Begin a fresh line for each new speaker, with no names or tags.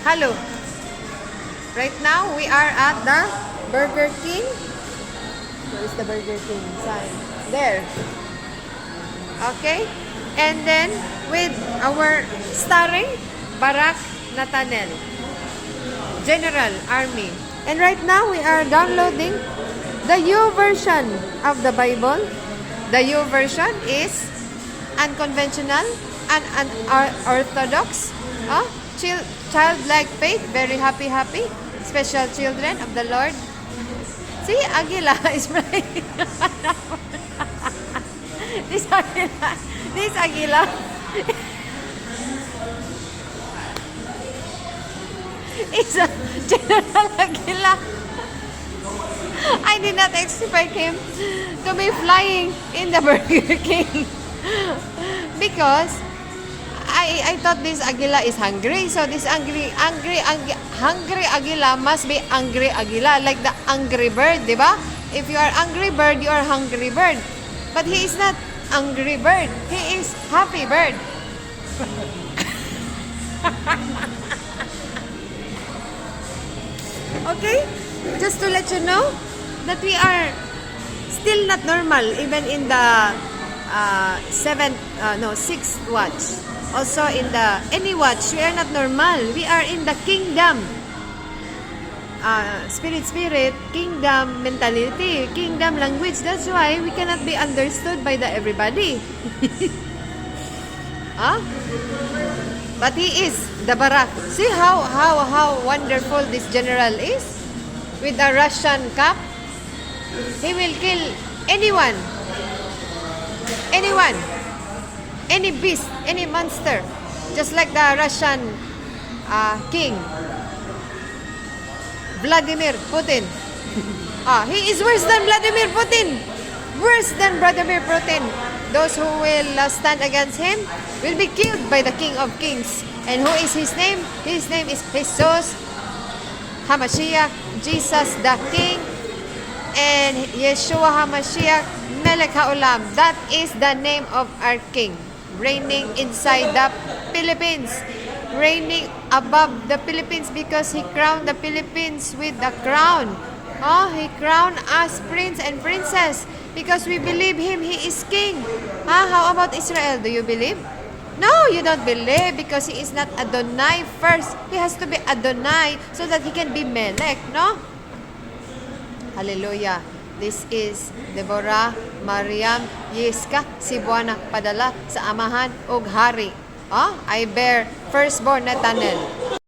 Hello. Right now, we are at the Burger King. Where is the Burger King sign? There. Okay. And then, with our starring Barak Nathaniel, General Army. And right now, we are downloading the U version of the Bible. The U version is unconventional and unorthodox. Childlike faith, very happy. Special children of the Lord. See, Aguila is flying. This Aguila. Is a General Aguila. I did not expect him to be flying in the Burger King because I thought this Aguila is hungry. So this hungry Aguila must be angry Aguila, like the angry bird, diba? If you are angry bird, you are hungry bird. But he is not angry bird. He is happy bird. Okay? Just to let you know that we are still not normal even in the sixth watch. Also in the any watch, we are not normal. We are in the kingdom. Spirit, kingdom mentality, kingdom language. That's why we cannot be understood by the everybody. But he is the Barak. See how wonderful this general is with a Russian cap. He will kill anyone, any beast, any monster, just like the Russian king, Vladimir Putin. He is worse than Vladimir Putin. Worse than Vladimir Putin. Those who will stand against him will be killed by the King of Kings. And who is his name? His name is Jesus HaMashiach, Jesus the King, and Yeshua HaMashiach, Melech HaOlam. That is the name of our King, reigning inside the Philippines, reigning above the Philippines, because He crowned the Philippines with the crown. He crowned us prince and princess because we believe Him. He is King. How about Israel? Do you believe? No, you don't believe because he is not Adonai first. He has to be Adonai so that he can be Melech, no? Hallelujah. This is Deborah Mariam Yiska Sibuana padala sa amahan ug hari. I bear firstborn Nathaniel.